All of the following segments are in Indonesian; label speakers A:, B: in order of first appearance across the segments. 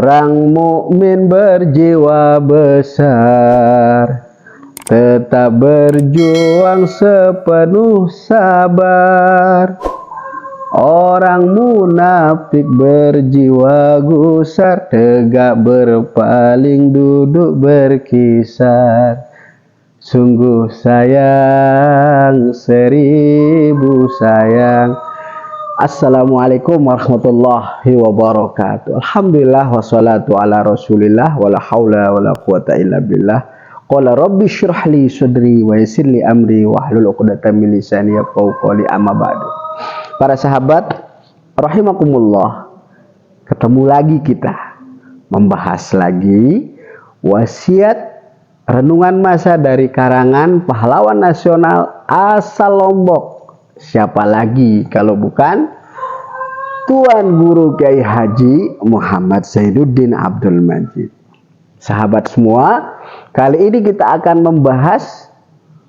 A: Orang mukmin berjiwa besar, tetap berjuang sepenuh sabar. Orang munafik berjiwa gusar, tegak berpaling duduk berkisar. Sungguh sayang, seribu sayang. Assalamualaikum warahmatullahi wabarakatuh. Alhamdulillah wassalatu ala rasulillah wala haula wala quwata illa billah. Qala rabbi syrah li sadri wa yassir li amri wahlul 'uqdatam min lisani yafqahu qawli, amma ba'du. Para sahabat rahimakumullah, ketemu lagi kita membahas lagi wasiat renungan masa dari karangan pahlawan nasional asal Lombok. Siapa lagi kalau bukan Tuan Guru Kiai Haji Muhammad Zainuddin Abdul Majid. Sahabat semua, kali ini kita akan membahas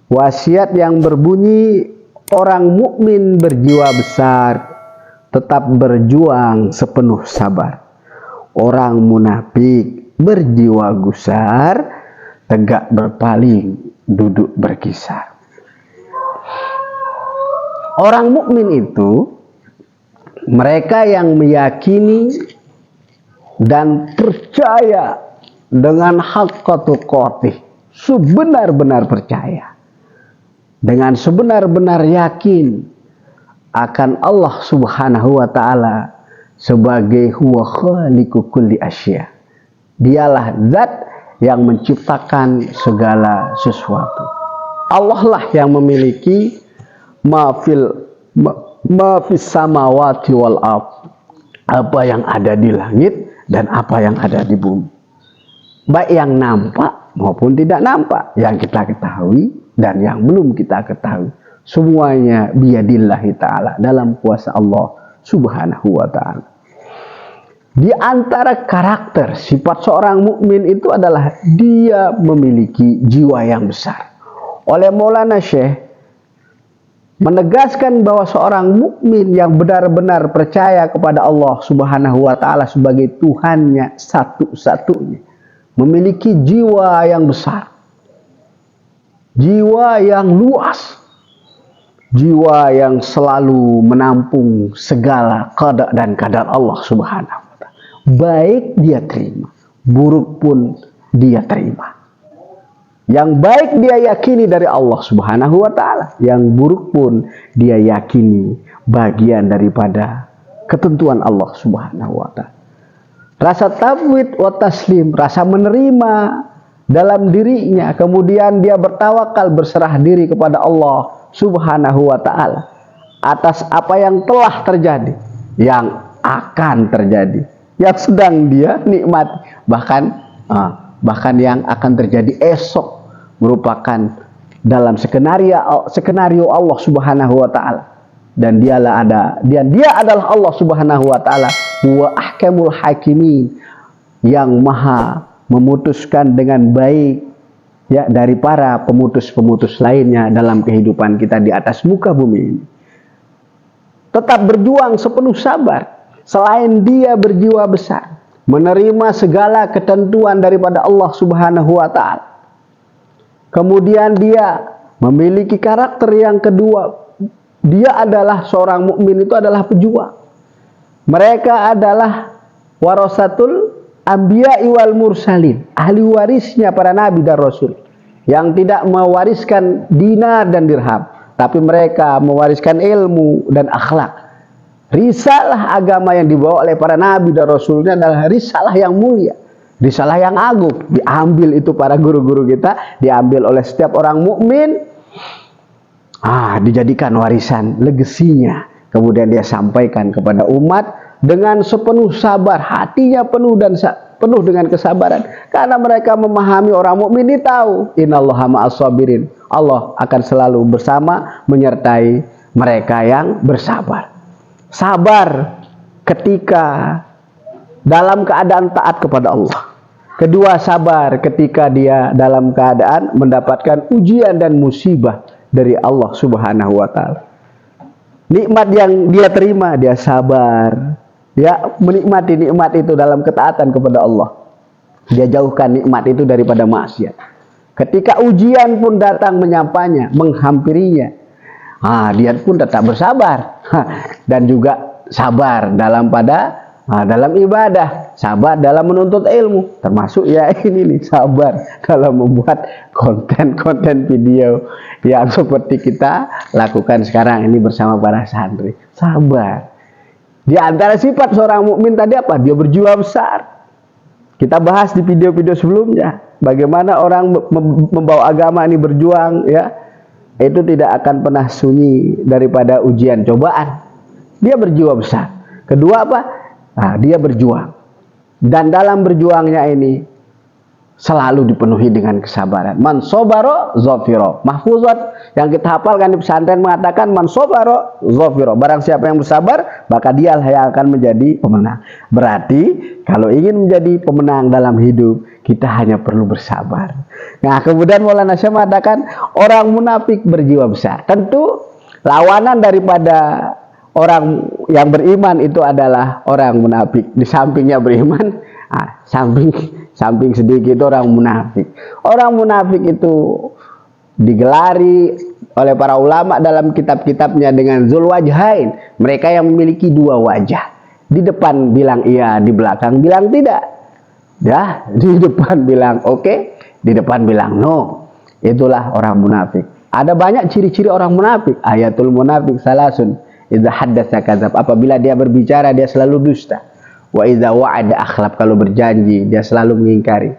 A: wasiat yang berbunyi, orang mukmin berjiwa besar, tetap berjuang sepenuh sabar. Orang munafik berjiwa gusar, tegak berpaling duduk berkisar. Orang mukmin itu mereka yang meyakini dan percaya dengan haqqatu qatih, sebenar-benar percaya, dengan sebenar-benar yakin akan Allah Subhanahu wa taala sebagai huwa khaliqu kulli asya. Dialah zat yang menciptakan segala sesuatu. Allah lah yang memiliki ma fis samawati wal ard, apa yang ada di langit dan apa yang ada di bumi, baik yang nampak maupun tidak nampak, yang kita ketahui dan yang belum kita ketahui, semuanya biyadillahi ta'ala, dalam kuasa Allah Subhanahu wa ta'ala. Di antara karakter sifat seorang mukmin itu adalah dia memiliki jiwa yang besar. Oleh Maulana Syekh menegaskan bahwa seorang mukmin yang benar-benar percaya kepada Allah Subhanahu wa taala sebagai Tuhannya satu-satunya, memiliki jiwa yang besar, jiwa yang luas, jiwa yang selalu menampung segala qada dan qadar Allah Subhanahu wa taala. Baik dia terima, buruk pun dia terima. Yang baik dia yakini dari Allah Subhanahu wa taala, yang buruk pun dia yakini bagian daripada ketentuan Allah Subhanahu wa taala. Rasa tafwid wa taslim, rasa menerima dalam dirinya, kemudian dia bertawakal, berserah diri kepada Allah Subhanahu wa taala atas apa yang telah terjadi, yang akan terjadi, yang sedang dia nikmati, bahkan yang akan terjadi esok, merupakan dalam skenario Allah Subhanahu wa taala. Dan dia adalah Allah Subhanahu wa taala wa ahkamul hakimin, yang maha memutuskan dengan baik ya dari para pemutus-pemutus lainnya dalam kehidupan kita di atas muka bumi ini. Tetap berjuang sepenuh sabar, selain dia berjiwa besar, menerima segala ketentuan daripada Allah Subhanahu wa taala. Kemudian dia memiliki karakter yang kedua, dia adalah seorang mukmin itu adalah pejuang. Mereka adalah warasatul anbiya'i wal mursalin, ahli warisnya para nabi dan rasul, yang tidak mewariskan dinar dan dirham, tapi mereka mewariskan ilmu dan akhlak. Risalah agama yang dibawa oleh para nabi dan rasulnya adalah risalah yang mulia, risalah yang agung. Diambil itu para guru-guru kita, diambil oleh setiap orang mukmin, dijadikan warisan legasinya, kemudian dia sampaikan kepada umat dengan sepenuh sabar, hatinya penuh dengan kesabaran, karena mereka memahami orang mukmin ini tahu innallaha ma'as sabirin, Allah akan selalu bersama menyertai mereka yang bersabar. Sabar ketika dalam keadaan taat kepada Allah. Kedua, sabar ketika dia dalam keadaan mendapatkan ujian dan musibah dari Allah Subhanahu wa taala. Nikmat yang dia terima, dia sabar. ya, menikmati nikmat itu dalam ketaatan kepada Allah. Dia jauhkan nikmat itu daripada maksiat. Ketika ujian pun datang menyapanya, menghampirinya, dia pun tetap bersabar. Dan juga sabar dalam ibadah, sabar dalam menuntut ilmu, termasuk ya ini nih, sabar dalam membuat konten-konten video yang seperti kita lakukan sekarang ini bersama para santri. Sabar. Di antara sifat seorang mukmin tadi apa? Dia berjiwa besar. Kita bahas di video-video sebelumnya bagaimana orang membawa agama ini berjuang, ya. Itu tidak akan pernah sunyi daripada ujian cobaan. Dia berjiwa besar. Kedua apa? Dia berjuang. Dan dalam berjuangnya ini selalu dipenuhi dengan kesabaran. Man sobaro zofiro. Mahfuzat yang kita hafalkan di pesantren mengatakan man sobaro zofiro. Barang siapa yang bersabar, maka dialah yang akan menjadi pemenang. Berarti kalau ingin menjadi pemenang dalam hidup, kita hanya perlu bersabar. Nah, kemudian Maulana Syekh mengatakan orang munafik berjiwa besar. Tentu lawanan daripada orang yang beriman itu adalah orang munafik. Di sampingnya beriman, samping sedikit orang munafik. Orang munafik itu digelari oleh para ulama dalam kitab-kitabnya dengan Zulwajhain. Mereka yang memiliki dua wajah. Di depan bilang iya, di belakang bilang tidak. Ya, di depan bilang oke, di depan bilang no. Itulah orang munafik. Ada banyak ciri-ciri orang munafik. Ayatul munafik salasun. Idza haddatsa kadzab. Apabila dia berbicara dia selalu dusta. Wa idza wa'ada akhlaf. Kalau berjanji dia selalu mengingkari.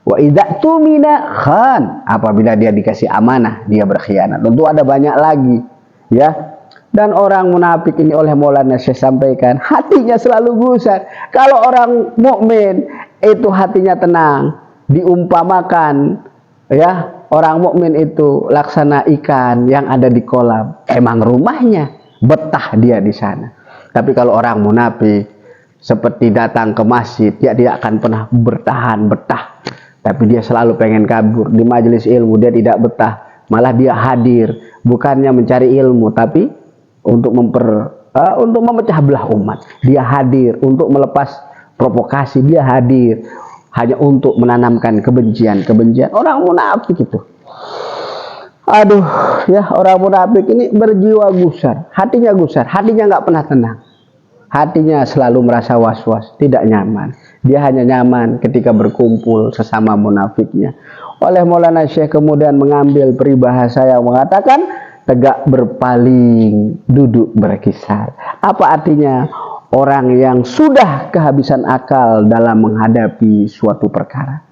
A: Wa idza tumina khan. Apabila dia dikasih amanah dia berkhianat. Tentu ada banyak lagi, ya. Dan orang munafik ini oleh Maulana Syekh sampaikan hatinya selalu gusar. Kalau orang mukmin itu hatinya tenang, diumpamakan, ya, orang mukmin itu laksana ikan yang ada di kolam. Emang rumahnya, betah dia di sana. Tapi kalau orang munafik seperti datang ke masjid, dia tidak akan pernah bertahan betah. Tapi dia selalu pengen kabur. Di majelis ilmu dia tidak betah, malah dia hadir bukannya mencari ilmu, tapi untuk memecah belah umat. Dia hadir untuk melepas provokasi, dia hadir hanya untuk menanamkan kebencian. Orang munafik itu. Aduh, ya, orang munafik ini berjiwa gusar, hatinya nggak pernah tenang. Hatinya selalu merasa was-was, tidak nyaman. Dia hanya nyaman ketika berkumpul sesama munafiknya. Oleh Maulana Syekh kemudian mengambil peribahasa yang mengatakan tegak berpaling, duduk berkisar. Apa artinya? Orang yang sudah kehabisan akal dalam menghadapi suatu perkara.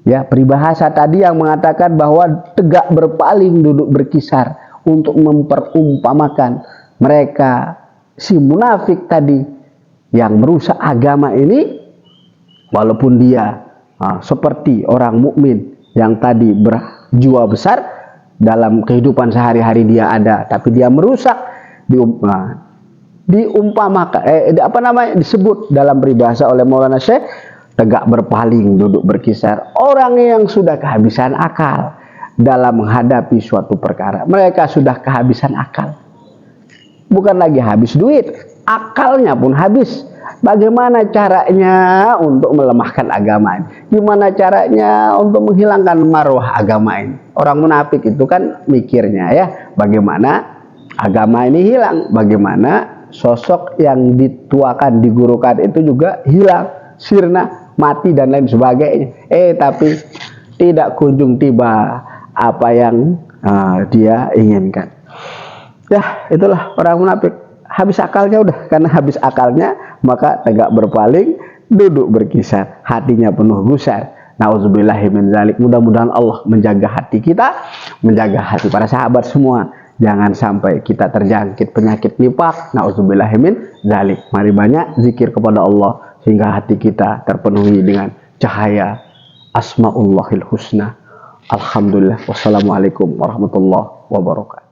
A: Ya, peribahasa tadi yang mengatakan bahwa tegak berpaling, duduk berkisar untuk memperumpamakan mereka si munafik tadi yang merusak agama ini, walaupun dia seperti orang mukmin yang tadi berjiwa besar dalam kehidupan sehari-hari dia ada, tapi dia merusak, diumpamakan disebut dalam peribahasa oleh Maulana Syekh tegak berpaling, duduk berkisar. Orang yang sudah kehabisan akal dalam menghadapi suatu perkara. Mereka sudah kehabisan akal. Bukan lagi habis duit, akalnya pun habis. Bagaimana caranya untuk melemahkan agama ini? Gimana caranya untuk menghilangkan marwah agama ini? Orang munafik itu kan mikirnya, ya, bagaimana agama ini hilang, bagaimana sosok yang dituakan, digurukan itu juga hilang, sirna, mati dan lain sebagainya. Tapi tidak kunjung tiba apa yang dia inginkan. Ya, itulah orang munafik. Habis akalnya udah, karena habis akalnya maka tegak berpaling, duduk berkisar, hatinya penuh gusar. Nauzubillahi min dzalik. Mudah-mudahan Allah menjaga hati kita, menjaga hati para sahabat semua. Jangan sampai kita terjangkit penyakit nifaq. Nauzubillahi min dzalik. Mari banyak zikir kepada Allah sehingga hati kita terpenuhi dengan cahaya Asmaullahil Husna. Alhamdulillah. Wassalamualaikum warahmatullahi wabarakatuh.